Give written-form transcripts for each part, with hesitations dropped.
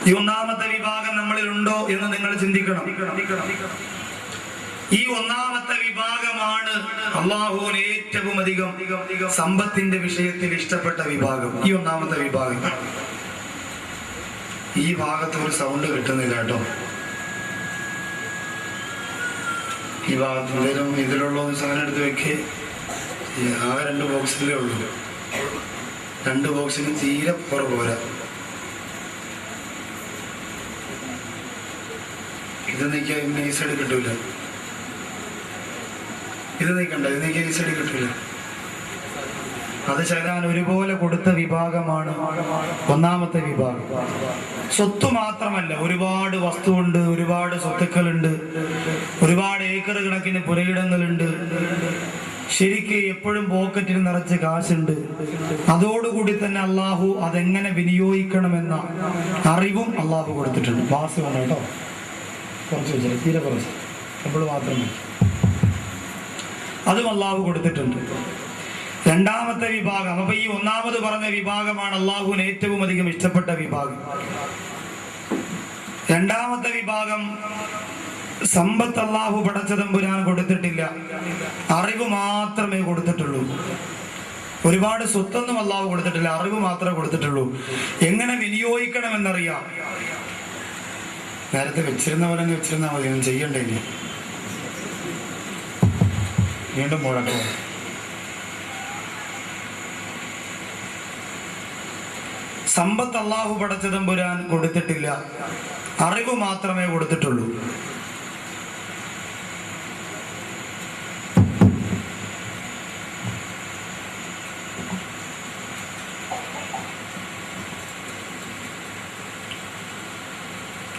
ഈ ഒന്നാമത്തെ വിഭാഗം നമ്മളിൽ ഉണ്ടോ എന്ന് നിങ്ങൾ ചിന്തിക്കണം. ഈ ഒന്നാമത്തെ വിഭാഗമാണ് അള്ളാഹുവിന് ഏറ്റവും അധികം സമ്പത്തിന്റെ വിഷയത്തിൽ ഇഷ്ടപ്പെട്ട വിഭാഗം. ഈ ഒന്നാമത്തെ വിഭാഗം. ഈ ഭാഗത്ത് ഒരു സൗണ്ട് കിട്ടുന്നില്ല കേട്ടോ. ഈ ഭാഗത്ത് ഇതിലുള്ള സാധനം എടുത്ത് വെക്ക്. ആകെ 2 ബോക്സിലേ ഉള്ളൂ. 2 ബോക്സിന് തീരെ പോരാ. ഇത് നീക്കിയാൽ ഈ സൈഡ് കിട്ടൂല. ഇത് നീക്കണ്ട. ഇത് നീക്കിയാൽ ഈ സൈഡ് കിട്ടൂല. അത് ശരാൻ ഒരുപോലെ കൊടുത്ത വിഭാഗമാണ് ഒന്നാമത്തെ വിഭാഗം. സ്വത്ത് മാത്രമല്ല, ഒരുപാട് വസ്തുവുണ്ട്, ഒരുപാട് സ്വത്തുക്കളുണ്ട്, ഒരുപാട് ഏക്കർ കണക്കിന് പുരയിടങ്ങളുണ്ട്, ശരിക്ക് എപ്പോഴും പോക്കറ്റിൽ നിറച്ച് കാശുണ്ട്. അതോടുകൂടി തന്നെ അള്ളാഹു അതെങ്ങനെ വിനിയോഗിക്കണമെന്ന അറിവും അള്ളാഹു കൊടുത്തിട്ടുണ്ട്. വാസ് വേണം കേട്ടോ, കുറച്ച് വെച്ചാൽ തീരെ കുറച്ച് നമ്മൾ മാത്രമേ, അതും അള്ളാഹു കൊടുത്തിട്ടുണ്ട്. രണ്ടാമത്തെ വിഭാഗം. അപ്പൊ ഈ ഒന്നാമത് പറഞ്ഞ വിഭാഗമാണ് അള്ളാഹുവിന് ഏറ്റവും അധികം ഇഷ്ടപ്പെട്ട വിഭാഗം. രണ്ടാമത്തെ വിഭാഗം, സമ്പത്ത് അള്ളാഹു പടച്ച തമ്പുരാൻ കൊടുത്തിട്ടില്ല, അറിവ് മാത്രമേ കൊടുത്തിട്ടുള്ളൂ. ഒരുപാട് സ്വത്തൊന്നും അള്ളാഹു കൊടുത്തിട്ടില്ല, അറിവ് മാത്രമേ കൊടുത്തിട്ടുള്ളൂ. എങ്ങനെ വിനിയോഗിക്കണമെന്നറിയാം. നേരത്തെ വെച്ചിരുന്ന പോലെ വെച്ചിരുന്നാൽ മതി, ഒന്നും ചെയ്യണ്ടേ. വീണ്ടും മുഴക്കോ. സമ്പത്ത് അള്ളാഹു പടച്ച തമ്പുരാൻ കൊടുത്തിട്ടില്ല, അറിവ് മാത്രമേ കൊടുത്തിട്ടുള്ളൂ.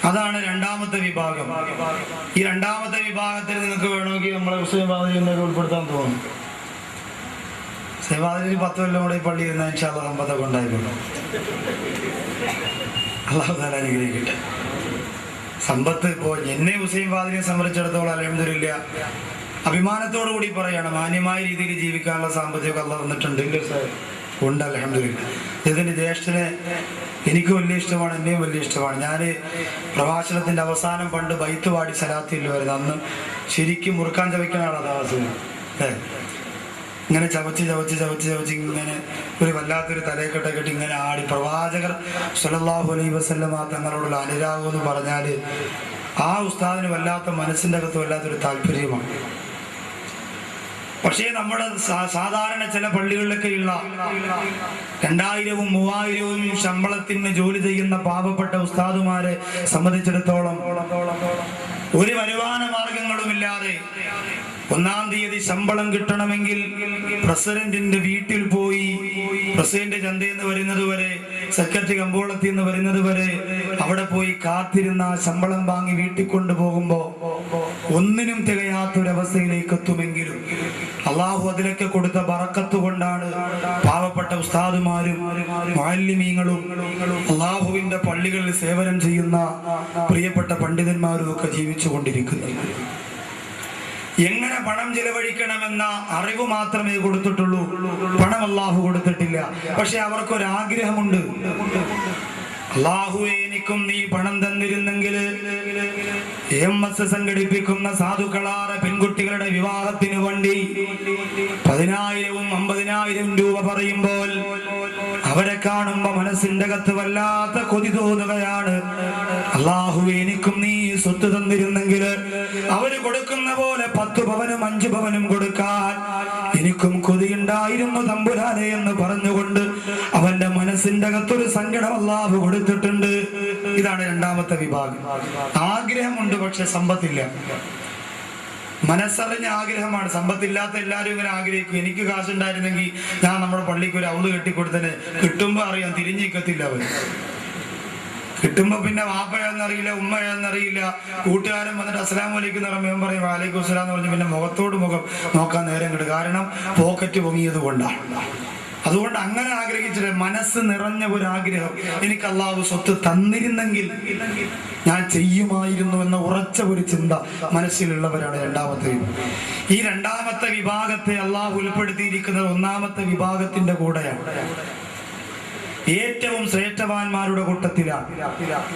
അതാണ് രണ്ടാമത്തെ വിഭാഗം. ഈ രണ്ടാമത്തെ വിഭാഗത്തിൽ നിങ്ങൾക്ക് വേണമെങ്കിൽ നമ്മളെ ഹുസൈൻ ബാദരി ഉൾപ്പെടുത്താൻ തോന്നും. ഹുസൈൻ ബാദരി 10 കൊല്ലം കൂടെ ഈ പള്ളി ഇരുന്ന ഇൻഷാ അല്ലാഹ് സമ്പത്തൊക്കെ ഉണ്ടായിക്കൊള്ളു. അല്ലാഹു തആല അനുഗ്രഹിക്കട്ടെ. സമ്പത്ത് ഇപ്പോൾ എന്നെ ഹുസൈൻ ബാദരിയെ സംബന്ധിച്ചിടത്തോളം അൽഹംദുലില്ലാ അഭിമാനത്തോടു കൂടി പറയാണ്, മാന്യമായ രീതിയിൽ ജീവിക്കാനുള്ള സാമ്പത്തികം അല്ലാഹു തന്നിട്ടുണ്ട്. ഉണ്ട് അൽഹംദുലില്ലാ. ഇതിന്റെ ജ്യേഷ്ഠനെ എനിക്ക് വലിയ ഇഷ്ടമാണ്, എന്നെയും വലിയ ഇഷ്ടമാണ്. ഞാൻ പ്രഭാഷണത്തിന്റെ അവസാനം പണ്ട് ബൈത്ത് പാടി സലാത്തിൽ വരുന്നത്, അന്ന് ശരിക്കും മുറുക്കാൻ ചവയ്ക്കുന്ന ആളാണ് ദാസന്. ഇങ്ങനെ ചവച്ച് ഇങ്ങനെ ഒരു വല്ലാത്തൊരു തലയെക്കെട്ട കെട്ടി ഇങ്ങനെ ആടി. പ്രവാചകർ സ്വല്ലല്ലാഹു അലൈഹി വസല്ലമ തങ്ങളോടുള്ള അനുരാഗം എന്ന് പറഞ്ഞാൽ ആ ഉസ്താദിന് വല്ലാത്ത മനസ്സിൻ്റെ അകത്ത് വല്ലാത്തൊരു താല്പര്യമാണ്. പക്ഷേ നമ്മുടെ സാധാരണ ചില പള്ളികളിലൊക്കെയുള്ള 2000-ഉം 3000-ഉം ശമ്പളത്തിന് ജോലി ചെയ്യുന്ന പാവപ്പെട്ട ഉസ്താദുമാരെ സംബന്ധിച്ചിടത്തോളം ഒരു വരുമാന മാർഗങ്ങളുമില്ലാതെ 1-ാം തീയതി ശമ്പളം കിട്ടണമെങ്കിൽ പ്രസിഡന്റിന്റെ വീട്ടിൽ പോയി, പ്രസിഡന്റ് ചന്തയിൽ നിന്ന് വരുന്നത് വരെ, സെക്രട്ടറി കമ്പോളത്തിൽ നിന്ന് വരുന്നത് വരെ അവിടെ പോയി കാത്തിരുന്ന ശമ്പളം വാങ്ങി വീട്ടിൽ കൊണ്ടുപോകുമ്പോ ഒന്നിനും തികയാത്തൊരവസ്ഥയിലേക്ക് എത്തുമെങ്കിലും അള്ളാഹു അതിലൊക്കെ കൊടുത്ത ബറക്കത്ത് കൊണ്ടാണ് പാവപ്പെട്ട ഉസ്താദുമാരും മുഅല്ലിമീങ്ങളും അള്ളാഹുവിന്റെ പള്ളികളിൽ സേവനം ചെയ്യുന്ന പ്രിയപ്പെട്ട പണ്ഡിതന്മാരും ഒക്കെ ജീവിച്ചു കൊണ്ടിരിക്കുന്നത്. എങ്ങനെ പണം ചെലവഴിക്കണമെന്ന അറിവ് മാത്രമേ കൊടുത്തിട്ടുള്ളൂ, പണം അള്ളാഹു കൊടുത്തിട്ടില്ല. പക്ഷെ അവർക്കൊരാഗ്രഹമുണ്ട്, അള്ളാഹുവേ എനിക്കും നീ പണം തന്നിരുന്നെങ്കിൽ EMS സംഘടിപ്പിക്കുന്ന സാധുക്കളായ പെൺകുട്ടികളുടെ വിവാഹത്തിന് വേണ്ടി 10,000-ഉം 50,000 രൂപ പറയുമ്പോൾ അവരെ കാണുമ്പോ മനസ്സിന്റെ അകത്ത് വല്ലാത്ത കൊതി തോന്നുകയാണ്. അള്ളാഹുവേ എനിക്കും നീ സ്വത്ത് തന്നിരുന്നെങ്കിൽ അവര് കൊടുക്കുന്ന പോലെ 10 പവനും 5 പവനും കൊടുക്കാൻ എനിക്കും കൊതിയുണ്ടായിരുന്നു തമ്പുരാനെ എന്ന് പറഞ്ഞുകൊണ്ട് അവന്റെ മനസ്സിന്റെ അകത്തൊരു സങ്കടം അള്ളാഹു കൊടുത്തിട്ടുണ്ട്. ഇതാണ് രണ്ടാമത്തെ വിഭാഗം. ആഗ്രഹമുണ്ട്, പക്ഷെ സമ്പത്തില്ല. മനസ്സറിഞ്ഞ ആഗ്രഹമാണ്. സമ്പത്തില്ലാത്ത എല്ലാവരും ഇങ്ങനെ ആഗ്രഹിക്കും, എനിക്ക് കാശുണ്ടായിരുന്നെങ്കിൽ ഞാൻ നമ്മുടെ പള്ളിക്ക് ഒരു ഔള് കെട്ടിക്കൊടുത്തന്നെ. കിട്ടുമ്പോ അറിയാം, തിരിഞ്ഞിക്കത്തില്ല അവർ. കിട്ടുമ്പോ പിന്നെ വാപ്പയാന്നറിയില്ല, ഉമ്മയാന്നറിയില്ല. കൂട്ടുകാരൻ വന്നിട്ട് അസ്സലാമു അലൈക്കും എന്ന് പറയുമ്പോൾ പറയും വഅലൈക്കും അസ്സലാം എന്ന് പറഞ്ഞ് പിന്നെ മുഖത്തോട് മുഖം നോക്കാൻ നേരം കിട്ടും. കാരണം പോക്കറ്റ് പൊങ്ങിയത് കൊണ്ടാണ്. അതുകൊണ്ട് അങ്ങനെ ആഗ്രഹിച്ചിട്ട് മനസ്സ് നിറഞ്ഞ ഒരു ആഗ്രഹം, എനിക്ക് അള്ളാഹു സ്വത്ത് തന്നിരുന്നെങ്കിൽ ഞാൻ ചെയ്യുമായിരുന്നു എന്ന ഉറച്ച ഒരു ചിന്ത മനസ്സിലുള്ളവരാണ് രണ്ടാമത്തെ വിഭാഗം. ഈ രണ്ടാമത്തെ വിഭാഗത്തെ അള്ളാഹു ഉൾപ്പെടുത്തിയിരിക്കുന്നത് ഒന്നാമത്തെ വിഭാഗത്തിന്റെ കൂടെയാണ്. ഏറ്റവും ശ്രേഷ്ഠവാന്മാരുടെ കൂട്ടത്തിലാണ്.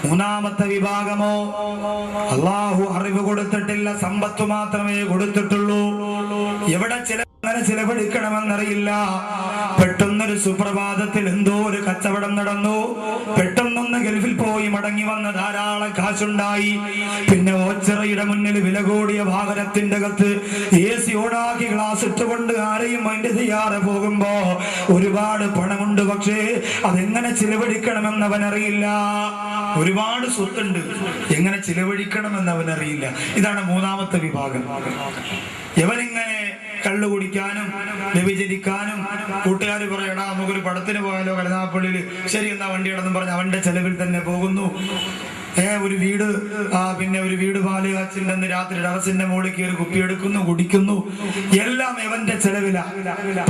മൂന്നാമത്തെ വിഭാഗമോ അള്ളാഹു അറിവ് കൊടുത്തിട്ടില്ല, സമ്പത്ത് മാത്രമേ കൊടുത്തിട്ടുള്ളൂ. എവിടെ അങ്ങനെ ചിലവഴിക്കണമെന്നറിയില്ല. പെട്ടെന്നൊരു സുപ്രഭാതത്തിൽ എന്തോ ഒരു കച്ചവടം നടന്നു, പെട്ടെന്നൊന്ന് ഗൾഫിൽ പോയി മടങ്ങി വന്ന ധാരാളം കാശുണ്ടായി. പിന്നെ ഓച്ചിറയുടെ മുന്നിൽ വില കൂടിയ വാഹനത്തിന്റെ അകത്ത് AC ഓണാക്കി ഗ്ലാസ് ഇട്ടുകൊണ്ട് ആരെയും മൈൻഡ് ചെയ്യാതെ പോകുമ്പോ ഒരുപാട് പണമുണ്ട്, പക്ഷേ അതെങ്ങനെ ചിലവഴിക്കണമെന്ന് അവനറിയില്ല. ഒരുപാട് സ്വത്തുണ്ട്, എങ്ങനെ ചിലവഴിക്കണമെന്ന് അവനറിയില്ല. ഇതാണ് മൂന്നാമത്തെ വിഭാഗം. ഇവനിങ്ങനെ കള്ളു കുടിക്കാനും വ്യഭിചരിക്കാനും, കൂട്ടുകാർ പറയടാ നമുക്കൊരു പടത്തിന് പോയാലോ കരുനാഗപ്പള്ളിയിൽ, ശരി എന്നാ വണ്ടി ഇടന്നും പറഞ്ഞ് അവന്റെ ചെലവിൽ തന്നെ പോകുന്നു. ഒരു വീട് പിന്നെ ഒരു വീട് പാല് കാച്ചില്ലെന്ന് രാത്രി ടെറസിന്റെ മുകളിൽ കയറി കുപ്പിയെടുക്കുന്നു, കുടിക്കുന്നു. എല്ലാം ഇവന്റെ ചെലവില.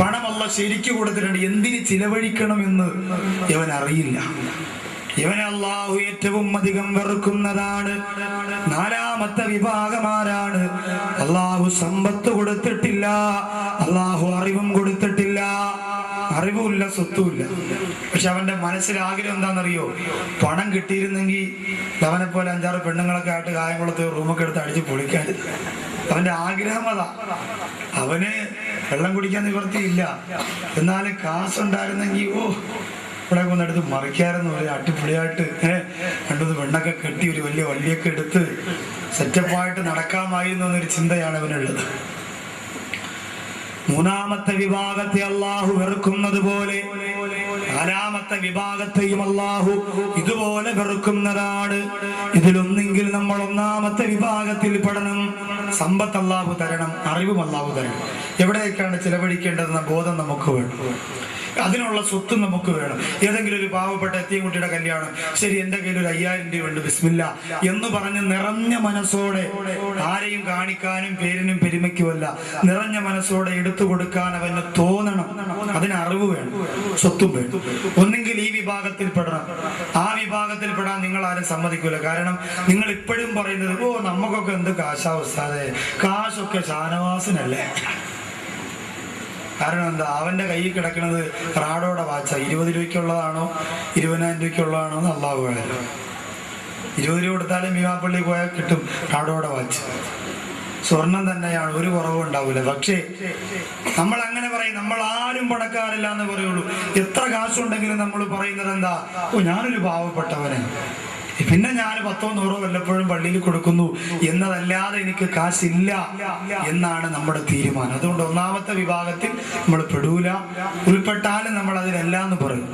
പണമല്ല ശരിക്കു കൊടുത്തിട്ടുണ്ട്, എന്തിന് ചിലവഴിക്കണം എന്ന് ഇവൻ അറിയില്ല. ഇവനെ അള്ളാഹു ഏറ്റവും അധികം വെറുക്കുന്നതാണ്. നാലാമത്തെ വിഭാഗമാരാണ്? അള്ളാഹു സമ്പത്ത് കൊടുത്തിട്ടില്ല, അള്ളാഹു അറിവും കൊടുത്തിട്ടില്ല. അറിവുമില്ല, സ്വത്തുമില്ല, പക്ഷെ അവന്റെ മനസ്സിൽ ആഗ്രഹം എന്താണെന്നറിയോ? പണം കിട്ടിയിരുന്നെങ്കിൽ അവനെ പോലെ 5-6 പെണ്ണുങ്ങളൊക്കെ ആയിട്ട് കായംകുളത്ത് റൂമൊക്കെ എടുത്ത് അടിച്ച് പൊളിക്കാൻ അവന്റെ ആഗ്രഹം അതാ. അവന് വെള്ളം കുടിക്കാൻ നിവർത്തിയില്ല, എന്നാലും കാശുണ്ടായിരുന്നെങ്കിൽ ഇവിടെ കൊന്നെടുത്ത് മറിക്കായിരുന്നു. ഒരു അടിപൊളിയായിട്ട് 2-3 പെണ്ണൊക്കെ കെട്ടി ഒരു വലിയ വള്ളിയൊക്കെ എടുത്ത് സെറ്റപ്പായിട്ട് നടക്കാമായിരുന്നു എന്നൊരു ചിന്തയാണ് അവനുള്ളത്. മൂന്നാമത്തെ വിഭാഗത്തെ അള്ളാഹു വെറുക്കുന്നത് പോലെ നാലാമത്തെ വിഭാഗത്തെയും അള്ളാഹു ഇതുപോലെ വെറുക്കുന്നതാണ്. ഇതിലൊന്നെങ്കിൽ നമ്മൾ ഒന്നാമത്തെ വിഭാഗത്തിൽ പെടണം. സമ്പത്ത് അള്ളാഹു തരണം, അറിവും അള്ളാഹു തരണം. എവിടേക്കാണ് ചിലവഴിക്കേണ്ടതെന്ന ബോധം നമുക്ക് വേണം, അതിനുള്ള സ്വത്ത് നമുക്ക് വേണം. ഏതെങ്കിലും ഒരു പാവപ്പെട്ട എത്തിയൻകുട്ടിയുടെ കല്യാണം, ശരി എന്റെ കയ്യിൽ ഒരു 5000 രൂപ ഉണ്ട്, ബിസ്മില്ല എന്ന് പറഞ്ഞ് നിറഞ്ഞ മനസ്സോടെ, ആരെയും കാണിക്കാനും പേരിനും പെരുമയ്ക്കുമല്ല, നിറഞ്ഞ മനസ്സോടെ എടുത്തു കൊടുക്കാൻ അവന് തോന്നണം. അതിന് അറിവ് വേണം, സ്വത്തും വേണം. ഒന്നെങ്കിൽ ഈ വിഭാഗത്തിൽ പെടണം. ആ വിഭാഗത്തിൽ പെടാൻ നിങ്ങൾ ആരും സമ്മതിക്കൂല. കാരണം നിങ്ങൾ ഇപ്പോഴും പറയുന്നത് നമുക്കൊക്കെ എന്ത് കാശാവസ്ഥാതെ, കാശൊക്കെ ഷാനവാസിനല്ലേ. കാരണം എന്താ? അവന്റെ കയ്യിൽ കിടക്കുന്നത് റാഡോടെ വാച്ച. 20 രൂപയ്ക്കുള്ളതാണോ 20,000 രൂപയ്ക്കുള്ളതാണോ എന്ന് അള്ളാഹു വേണം. 20 രൂപ കൊടുത്താലും മീമാപ്പള്ളി പോയാൽ കിട്ടും റാഡോടെ വാച്ച്. സ്വർണം തന്നെയാണ്, ഒരു കുറവും ഉണ്ടാവില്ല. പക്ഷേ നമ്മൾ അങ്ങനെ പറയും, നമ്മൾ ആരും പണക്കാരില്ല എന്ന് പറയുള്ളൂ. എത്ര കാശുണ്ടെങ്കിലും നമ്മൾ പറയുന്നത് എന്താ? ഞാനൊരു പാവപ്പെട്ടവന്, പിന്നെ ഞാൻ 10-100 വല്ലപ്പോഴും പള്ളിയിൽ കൊടുക്കുന്നു എന്നതല്ലാതെ എനിക്ക് കാശില്ല എന്നാണ് നമ്മുടെ തീരുമാനം. അതുകൊണ്ട് ഒന്നാമത്തെ വിഭാഗത്തിൽ നമ്മൾ പെടൂല. ഉൾപ്പെട്ടാലും നമ്മൾ അതിലല്ല എന്ന് പറയും.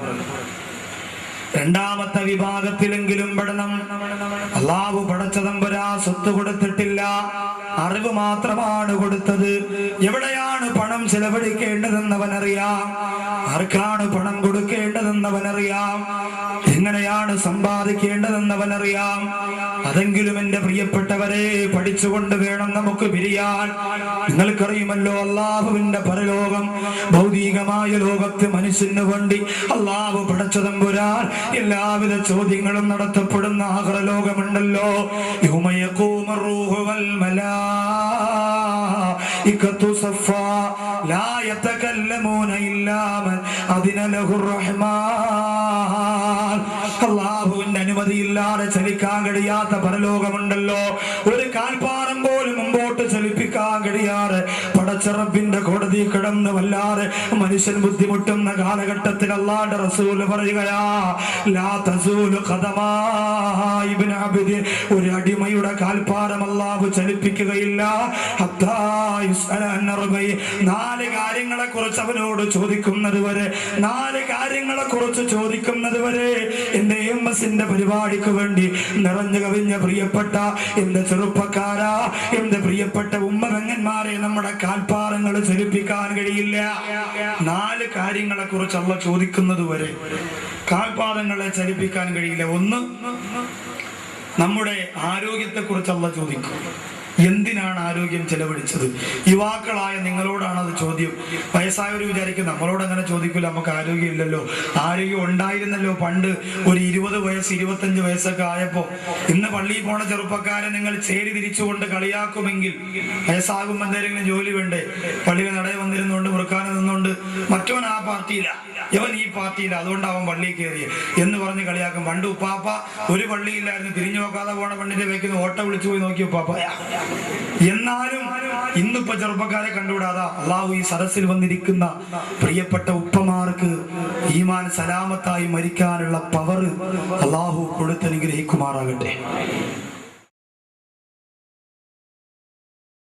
രണ്ടാമത്തെ വിഭാഗത്തിലെങ്കിലും പെടണം. അള്ളാഹു പടച്ച തമ്പുരാ സ്വത്ത് കൊടുത്തിട്ടില്ല, അറിവ് മാത്രമാണ് കൊടുത്തത്. എവിടെയാണ് പണം ചെലവഴിക്കേണ്ടതെന്നവനറിയാം, ആർക്കാണ് പണം കൊടുക്കേണ്ടതെന്നവനറിയാം, എങ്ങനെയാണ് സമ്പാദിക്കേണ്ടതെന്നവനറിയാം. അതെങ്കിലും എന്റെ പ്രിയപ്പെട്ടവരെ പഠിച്ചുകൊണ്ട് വേണം നമുക്ക് പിരിയാൻ. നിങ്ങൾക്കറിയുമല്ലോ അള്ളാഹുവിന്റെ പരലോകം, ഭൗതികമായ ലോകത്ത് മനുഷ്യന് വേണ്ടി അള്ളാഹു പടച്ച തമ്പുരാൻ എല്ലാവിധ ചോദ്യങ്ങളും നടത്തപ്പെടുന്ന ആഖിറലോകമുണ്ടല്ലോ. യൗമ യഖൂമു റൂഹു വൽ മലായികതു സഫാ ലാ യതകല്ലമൂന ഇല്ലാ മൻ അദിന ലഹു റഹ്മാൻ. അല്ലാഹുവിന്റെ അനുമതിയില്ലാതെ ചലിക്കാൻ കഴിയാത്ത പരലോകമുണ്ടല്ലോ. ഒരു കാൽപ്പാറം പോലും മുമ്പോട്ട് ചലിപ്പിക്കാൻ കഴിയാതെ പടച്ച റബ്ബിന്റെ കോടതി കിടന്ന് വല്ലാതെ മനുഷ്യൻ ബുദ്ധിമുട്ടുന്ന കാലഘട്ടത്തിൽ അല്ലാഹുവിന്റെ റസൂൽ പറയുകയാ, ലാ തസൂലു ഖദമാ ഇബ്നു അബ്ദി, ഒരു അടിമയുടെ കാൽപ്പാറം അല്ലാഹു ചലിപ്പിക്കുകയില്ല. ഹത്താ യുസ്അല അൻ റബ്ബി, 4 കാര്യങ്ങളെ കുറിച്ച് അവനോട് ചോദിക്കുന്നത് വരെ, 4 കാര്യങ്ങളെ കുറിച്ച് ചോദിക്കുന്നത് വരെ. എന്റെ എംഎസിന്റെ പരിപാടിക്ക് വേണ്ടി നിറഞ്ഞു കവിഞ്ഞ പ്രിയപ്പെട്ട എന്റെ ചെറുപ്പക്കാരാ, എന്റെ പ്രിയപ്പെട്ട ഉമ്മപെങ്ങന്മാരെ, നമ്മുടെ കാൽപ്പാറങ്ങൾ ചലിപ്പിക്കാൻ കഴിയില്ല. 4 കാര്യങ്ങളെ കുറിച്ച് അള്ളാഹു ചോദിക്കുന്നത് വരെ കാൽപാദങ്ങളെ ചലിപ്പിക്കാൻ കഴിയില്ല. ഒന്ന്, നമ്മുടെ ആരോഗ്യത്തെ കുറിച്ച് അള്ളാഹു ചോദിക്കും. എന്തിനാണ് ആരോഗ്യം ചെലവഴിച്ചത്? യുവാക്കളായ നിങ്ങളോടാണ് അത് ചോദ്യം. വയസ്സായവർ വിചാരിക്കും നമ്മളോട് അങ്ങനെ ചോദിക്കില്ല, നമുക്ക് ആരോഗ്യം ഇല്ലല്ലോ. ആരോഗ്യം ഉണ്ടായിരുന്നല്ലോ പണ്ട്. ഒരു 20 വയസ്സ് 25 വയസ്സൊക്കെ ആയപ്പോ. ഇന്ന് പള്ളിയിൽ പോണ ചെറുപ്പക്കാരെ നിങ്ങൾ ചേരി തിരിച്ചുകൊണ്ട് കളിയാക്കുമെങ്കിൽ വയസ്സാകുമ്പോൾ എന്തെങ്കിലും ജോലി വേണ്ടേ? പള്ളിയിൽ നടയിൽ വന്നിരുന്നുകൊണ്ട് മുറുക്കാനും നിന്നുകൊണ്ട് മറ്റവൻ ആ പാർട്ടിയില്ല, ഇവൻ ഈ പാർട്ടിയില്ല അതുകൊണ്ട് അവൻ പള്ളിയിൽ കയറി എന്ന് പറഞ്ഞ് കളിയാക്കും. പണ്ട് ഉപ്പാപ്പ ഒരു പള്ളിയില്ലായിരുന്നു, തിരിഞ്ഞു നോക്കാതെ പോണ പെണ്ണിന്റെ വെക്കുന്ന ഓട്ട വിളിച്ചു പോയി നോക്കി ഉപ്പാപ്പ. എന്നാലും ഇന്നിപ്പോ ചെറുപ്പക്കാരെ കണ്ടുകൂടാതാ. അള്ളാഹു ഈ സദസ്സിൽ വന്നിരിക്കുന്ന പ്രിയപ്പെട്ട ഉപ്പമാർക്ക് ഈമാൻ സലാമത്തായി മരിക്കാനുള്ള പവർ അള്ളാഹു കൊടുത്തനുഗ്രഹിക്കുമാറാകട്ടെ.